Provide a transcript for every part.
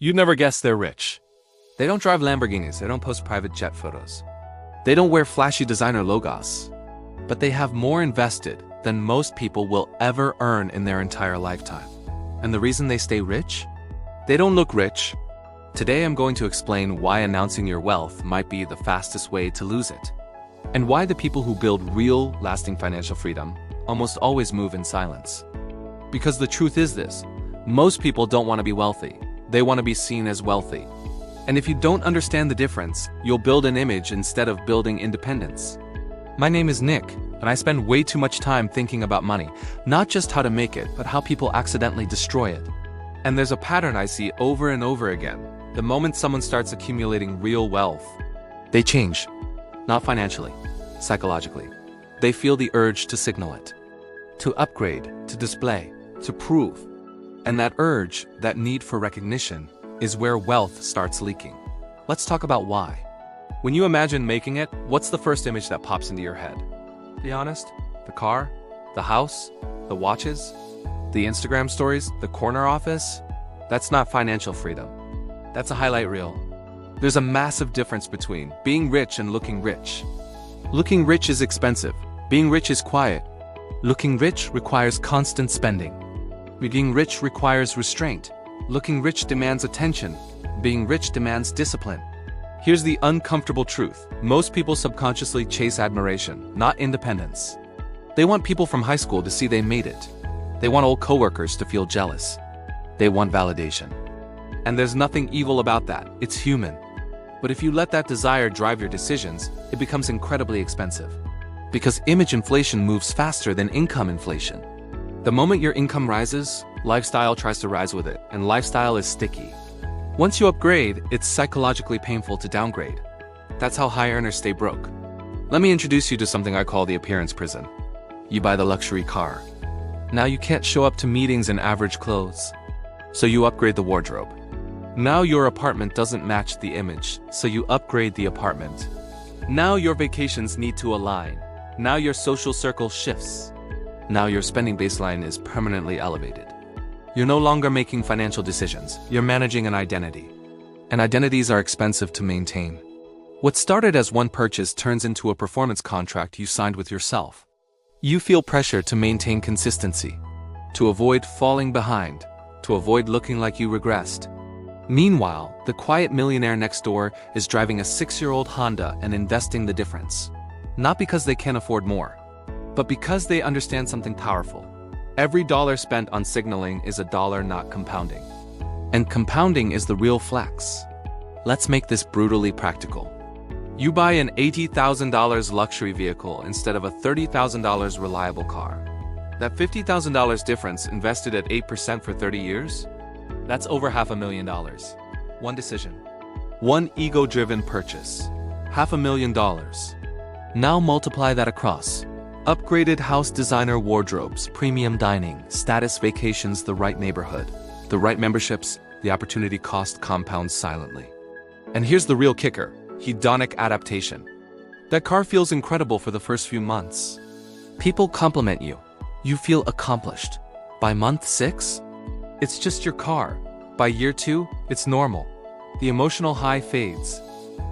You'd never guess they're rich. They don't drive Lamborghinis, they don't post private jet photos. They don't wear flashy designer logos. But they have more invested than most people will ever earn in their entire lifetime. And the reason they stay rich? They don't look rich. Today I'm going to explain why announcing your wealth might be the fastest way to lose it. And why the people who build real, lasting financial freedom almost always move in silence. Because the truth is this, most people don't want to be wealthy. They want to be seen as wealthy. And if you don't understand the difference, you'll build an image instead of building independence. My name is Nick, and I spend way too much time thinking about money, not just how to make it, but how people accidentally destroy it. And there's a pattern I see over and over again. The moment someone starts accumulating real wealth, they change. Not financially, psychologically. They feel the urge to signal it, to upgrade, to display, to prove. And that urge, that need for recognition, is where wealth starts leaking. Let's talk about why. When you imagine making it, what's the first image that pops into your head? Be honest? The car? The house? The watches? The Instagram stories? The corner office? That's not financial freedom. That's a highlight reel. There's a massive difference between being rich and looking rich. Looking rich is expensive. Being rich is quiet. Looking rich requires constant spending. Being rich requires restraint. Looking rich demands attention. Being rich demands discipline. Here's the uncomfortable truth. Most people subconsciously chase admiration, not independence. They want people from high school to see they made it. They want old coworkers to feel jealous. They want validation. And there's nothing evil about that. It's human. But if you let that desire drive your decisions, it becomes incredibly expensive. Because image inflation moves faster than income inflation. The moment your income rises, lifestyle tries to rise with it, and lifestyle is sticky. Once you upgrade, it's psychologically painful to downgrade. That's how high earners stay broke. Let me introduce you to something I call the appearance prison. You buy the luxury car. Now you can't show up to meetings in average clothes. So you upgrade the wardrobe. Now your apartment doesn't match the image, so you upgrade the apartment. Now your vacations need to align. Now your social circle shifts. Now your spending baseline is permanently elevated. You're no longer making financial decisions, you're managing an identity. And identities are expensive to maintain. What started as one purchase turns into a performance contract you signed with yourself. You feel pressure to maintain consistency, to avoid falling behind, to avoid looking like you regressed. Meanwhile, the quiet millionaire next door is driving a 6-year-old Honda and investing the difference. Not because they can't afford more, but because they understand something powerful. Every dollar spent on signaling is a dollar not compounding. And compounding is the real flex. Let's make this brutally practical. You buy an $80,000 luxury vehicle instead of a $30,000 reliable car. That $50,000 difference invested at 8% for 30 years? That's over $500,000. One decision. One ego-driven purchase. $500,000. Now multiply that across. Upgraded house designer wardrobes, premium dining, status vacations, the right neighborhood, the right memberships, the opportunity cost compounds silently. And here's the real kicker, hedonic adaptation. That car feels incredible for the first few months. People compliment you. You feel accomplished. By month 6, it's just your car. By year 2, it's normal. The emotional high fades.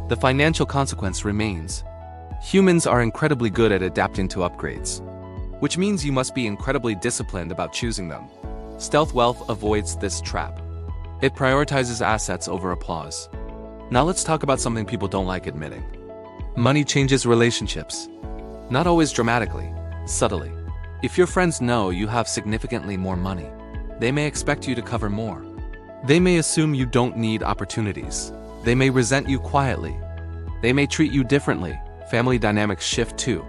The financial consequence remains. Humans are incredibly good at adapting to upgrades, which means you must be incredibly disciplined about choosing them. Stealth wealth avoids this trap. It prioritizes assets over applause. Now let's talk about something people don't like admitting. Money changes relationships. Not always dramatically, subtly. If your friends know you have significantly more money, they may expect you to cover more. They may assume you don't need opportunities. They may resent you quietly. They may treat you differently. Family dynamics shift too.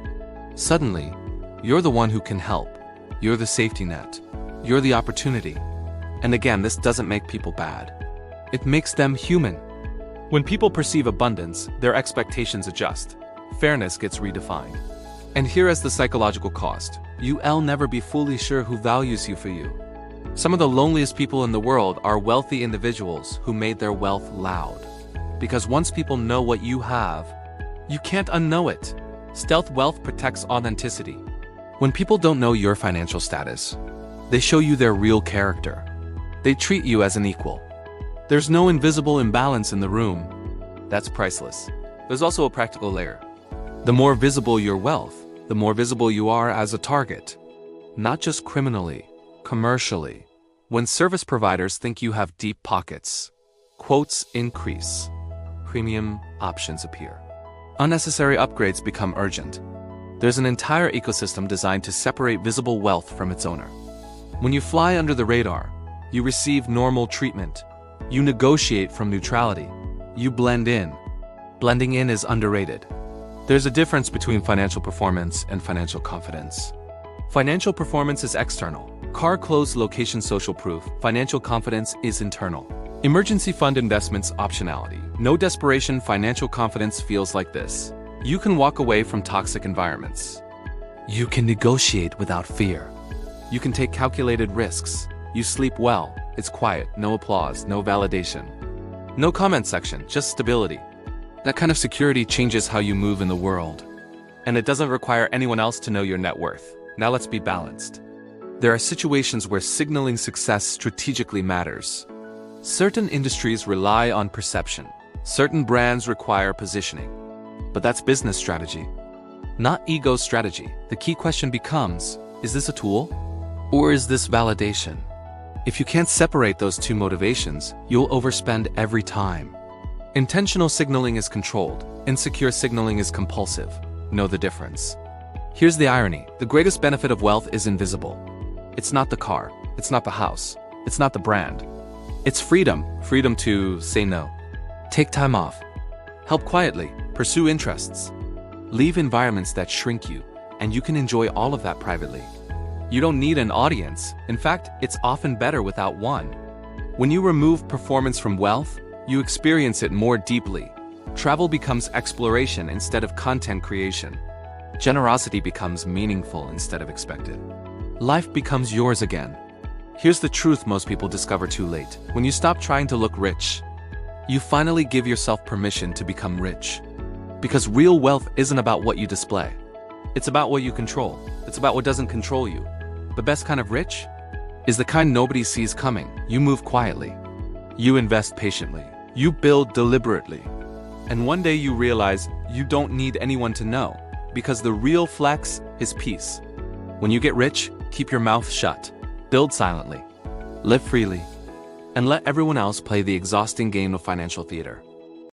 Suddenly, you're the one who can help. You're the safety net. You're the opportunity. And again, this doesn't make people bad. It makes them human. When people perceive abundance, their expectations adjust. Fairness gets redefined. And here is the psychological cost. You'll never be fully sure who values you for you. Some of the loneliest people in the world are wealthy individuals who made their wealth loud. Because once people know what you have, you can't unknow it. Stealth wealth protects authenticity. When people don't know your financial status, they show you their real character. They treat you as an equal. There's no invisible imbalance in the room. That's priceless. There's also a practical layer. The more visible your wealth, the more visible you are as a target. Not just criminally, commercially. When service providers think you have deep pockets, quotes increase. Premium options appear. Unnecessary upgrades become urgent. There's an entire ecosystem designed to separate visible wealth from its owner. When you fly under the radar, you receive normal treatment. You negotiate from neutrality. You blend in. Blending in is underrated. There's a difference between financial performance and financial confidence. Financial performance is external. Car, clothes, location, social proof. Financial confidence is internal. Emergency fund investments optionality. No desperation, financial confidence feels like this. You can walk away from toxic environments. You can negotiate without fear. You can take calculated risks. You sleep well. It's quiet, no applause, no validation. No comment section, just stability. That kind of security changes how you move in the world. And it doesn't require anyone else to know your net worth. Now let's be balanced. There are situations where signaling success strategically matters. Certain industries rely on perception. Certain brands require positioning. But that's business strategy, not ego strategy. The key question becomes, is this a tool? Or is this validation? If you can't separate those two motivations, you'll overspend every time. Intentional signaling is controlled. Insecure signaling is compulsive. Know the difference. Here's the irony. The greatest benefit of wealth is invisible. It's not the car. It's not the house. It's not the brand. It's freedom. Freedom to say no. Take time off. Help quietly. Pursue interests. Leave environments that shrink you, and you can enjoy all of that privately. You don't need an audience. In fact, it's often better without one. When you remove performance from wealth, you experience it more deeply. Travel becomes exploration instead of content creation. Generosity becomes meaningful instead of expected. Life becomes yours again. Here's the truth most people discover too late. When you stop trying to look rich, you finally give yourself permission to become rich. Because real wealth isn't about what you display. It's about what you control. It's about what doesn't control you. The best kind of rich is the kind nobody sees coming. You move quietly. You invest patiently. You build deliberately. And one day you realize you don't need anyone to know, because the real flex is peace. When you get rich, keep your mouth shut. Build silently. Live freely. And let everyone else play the exhausting game of financial theater.